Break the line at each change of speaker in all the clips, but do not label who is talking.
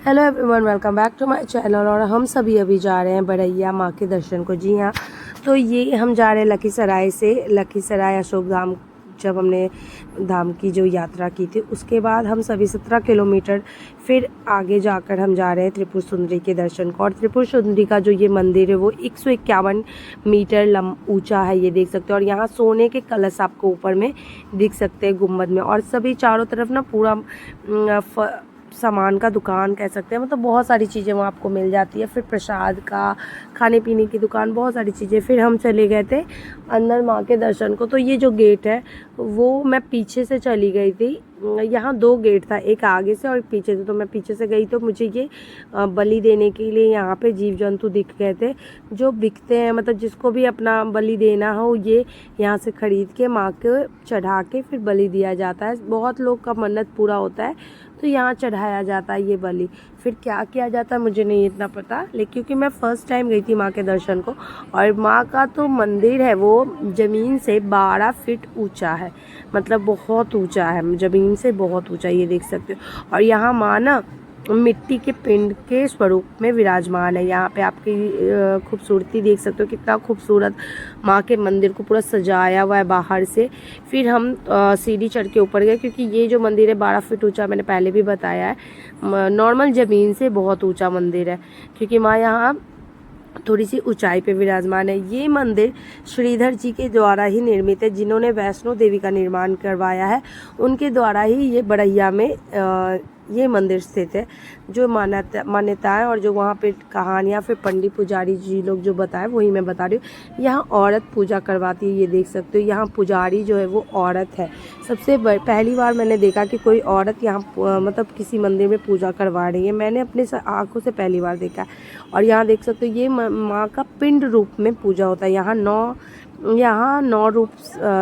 Hello everyone, welcome back to my channel. और हम सभी अभी जा रहे हैं बड़ैया माँ के दर्शन को। जी हाँ, तो ये हम जा रहे हैं लखीसराय से। लखीसराय अशोक धाम, जब हमने धाम की जो यात्रा की थी उसके बाद हम सभी 17 किलोमीटर फिर आगे जाकर हम जा रहे हैं त्रिपुर सुंदरी के दर्शन को। और त्रिपुर सुंदरी का जो ये मंदिर है वो 151 मीटर ऊंचा है, ये देख सकते हो। और यहाँ सोने के कलश आपको ऊपर में दिख सकते हैं गुम्बद में। और सभी चारों तरफ ना पूरा सामान का दुकान कह सकते हैं, मतलब बहुत सारी चीज़ें वहाँ आपको मिल जाती है। फिर प्रसाद का, खाने पीने की दुकान, बहुत सारी चीज़ें। फिर हम चले गए थे अंदर माँ के दर्शन को। तो ये जो गेट है वो मैं पीछे से चली गई थी। यहाँ 2 गेट था, एक आगे से और एक पीछे से। तो मैं पीछे से गई तो मुझे ये बलि देने के लिए यहाँ पे जीव जंतु दिख गए थे जो बिकते हैं, मतलब जिसको भी अपना बलि देना हो ये यहाँ से ख़रीद के माँ को चढ़ा के फिर बलि दिया जाता है। बहुत लोग का मन्नत पूरा होता है तो यहाँ चढ़ाया जाता है ये बलि। फिर क्या किया जाता है मुझे नहीं इतना पता, लेकिन क्योंकि मैं फ़र्स्ट टाइम गई थी माँ के दर्शन को। और माँ का तो मंदिर है वो ज़मीन से 12 फीट ऊंचा है, मतलब बहुत ऊंचा है, ज़मीन से बहुत ऊंचा, ये देख सकते हो। और यहाँ माँ ना मिट्टी के पिंड के स्वरूप में विराजमान है। यहाँ पे आपकी खूबसूरती देख सकते हो, कितना खूबसूरत माँ के मंदिर को पूरा सजाया हुआ है बाहर से। फिर हम सीढ़ी चढ़ के ऊपर गए, क्योंकि ये जो मंदिर है 12 फीट ऊंचा, मैंने पहले भी बताया है। नॉर्मल ज़मीन से बहुत ऊंचा मंदिर है, क्योंकि माँ यहाँ थोड़ी सी ऊंचाई पे विराजमान है। ये मंदिर श्रीधर जी के द्वारा ही निर्मित है, जिन्होंने वैष्णो देवी का निर्माण करवाया है। उनके द्वारा ही ये बड़ैया में ये मंदिर स्थित है। जो मान्यताएं और जो वहाँ पे कहानियाँ फिर पंडित पुजारी जी लोग जो बताए वही मैं बता रही हूँ। यहाँ औरत पूजा करवाती है, ये देख सकते हो। यहाँ पुजारी जो है वो औरत है। सबसे पहली बार मैंने देखा कि कोई औरत यहाँ मतलब किसी मंदिर में पूजा करवा रही है, मैंने अपने आँखों से पहली बार देखा है। और यहाँ देख सकते हो ये माँ का पिंड रूप में पूजा होता है। यहाँ 9 रूप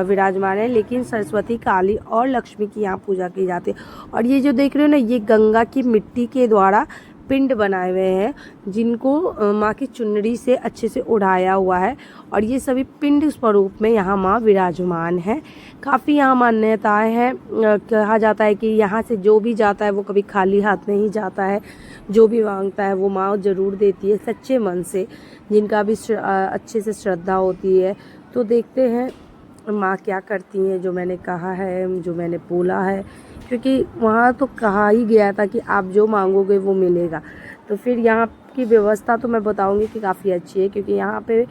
विराजमान है, लेकिन सरस्वती, काली और लक्ष्मी की यहाँ पूजा की जाती है। और ये जो देख रहे हो ना, ये गंगा की मिट्टी के द्वारा पिंड बनाए हुए हैं, जिनको माँ की चुनरी से अच्छे से उड़ाया हुआ है। और ये सभी पिंड स्वरूप में यहाँ माँ विराजमान है। काफ़ी यहाँ मान्यताएं हैं। कहा जाता है कि यहाँ से जो भी जाता है वो कभी खाली हाथ नहीं जाता है, जो भी मांगता है वो माँ ज़रूर देती है सच्चे मन से, जिनका भी अच्छे से श्रद्धा होती है। तो देखते हैं माँ क्या करती हैं, जो मैंने कहा है, जो मैंने बोला है। क्योंकि वहाँ तो कहा ही गया था कि आप जो मांगोगे वो मिलेगा। तो फिर यहाँ की व्यवस्था तो मैं बताऊंगी कि काफ़ी अच्छी है, क्योंकि यहाँ पे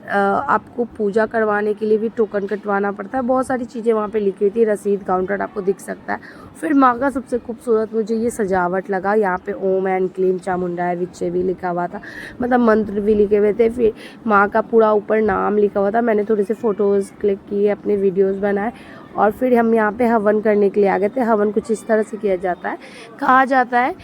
आपको पूजा करवाने के लिए भी टोकन कटवाना पड़ता है। बहुत सारी चीज़ें वहाँ पे लिखी हुई थी, रसीद काउंटर आपको दिख सकता है। फिर माँ का सबसे खूबसूरत मुझे ये सजावट लगा, यहाँ पे ओम एंड क्लीम चामुंडाय विच्चे भी लिखा हुआ था, मतलब मंत्र भी लिखे हुए थे। फिर माँ का पूरा ऊपर नाम लिखा हुआ था। मैंने थोड़े से फ़ोटोज़ क्लिक किए, अपने वीडियोज़ बनाए। और फिर हम यहाँ पे हवन करने के लिए आ गए थे। हवन कुछ इस तरह से किया जाता है, कहा जाता है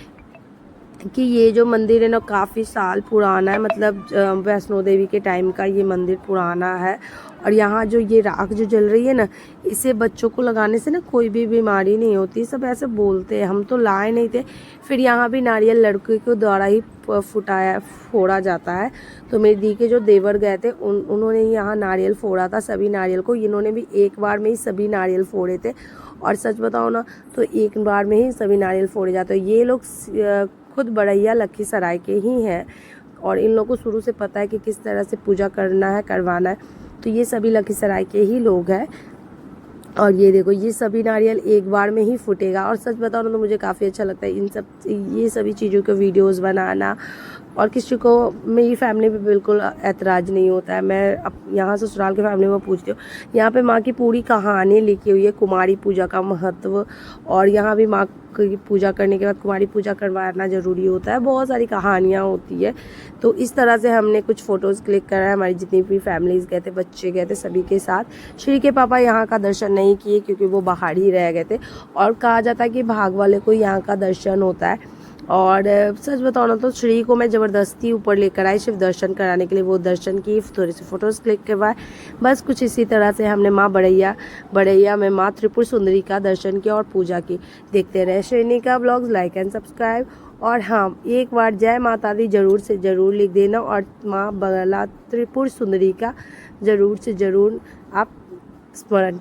कि ये जो मंदिर है ना काफ़ी साल पुराना है, मतलब वैष्णो देवी के टाइम का ये मंदिर पुराना है। और यहाँ जो ये राख जो जल रही है ना, इसे बच्चों को लगाने से ना कोई भी बीमारी नहीं होती, सब ऐसे बोलते हैं। हम तो लाए नहीं थे। फिर यहाँ भी नारियल लड़के के द्वारा ही फोड़ा जाता है। तो मेरी दी के जो देवर गए थे उन्होंने यहाँ नारियल फोड़ा था, सभी नारियल को। इन्होंने भी एक बार में ही सभी नारियल फोड़े थे। और सच बताओ ना तो एक बार में ही सभी नारियल फोड़े जाते हैं। ये लोग खुद बड़ैया लखीसराय के ही हैं, और इन लोगों को शुरू से पता है कि किस तरह से पूजा करना है, करवाना है। तो ये सभी लखीसराय के ही लोग हैं। और ये देखो, ये सभी नारियल एक बार में ही फूटेगा। और सच बताओ ना तो मुझे काफ़ी अच्छा लगता है ये सभी चीज़ों के वीडियोस बनाना। और किसी को, मेरी फैमिली पे बिल्कुल ऐतराज़ नहीं होता है। मैं अब यहाँ ससुराल के फैमिली में पूछती हूँ। यहाँ पे माँ की पूरी कहानी लिखी हुई है, कुमारी पूजा का महत्व। और यहाँ भी माँ की पूजा करने के बाद कुमारी पूजा करवाना ज़रूरी होता है, बहुत सारी कहानियाँ होती है। तो इस तरह से हमने कुछ फ़ोटोज़ क्लिक करा है। हमारी जितनी भी फैमिलीज़ गए थे, बच्चे गए थे, सभी के साथ। श्री के पापा यहाँ का दर्शन नहीं किए क्योंकि वो बाहर ही रह गए थे। और कहा जाता है कि भाग वाले को यहाँ का दर्शन होता है। और सच बताओ ना तो श्री को मैं ज़बरदस्ती ऊपर लेकर आई सिर्फ दर्शन कराने के लिए। वो दर्शन की, थोड़ी सी फ़ोटोज़ क्लिक करवाए, बस कुछ इसी तरह से हमने माँ बड़ैया में माँ त्रिपुर सुंदरी का दर्शन किया और पूजा की। देखते रहे श्रेणी का ब्लॉग्स, लाइक एंड सब्सक्राइब। और हाँ, एक बार जय माता दी ज़रूर से ज़रूर लिख देना। और माँ बगला त्रिपुर सुंदरी का ज़रूर से ज़रूर आप स्मरण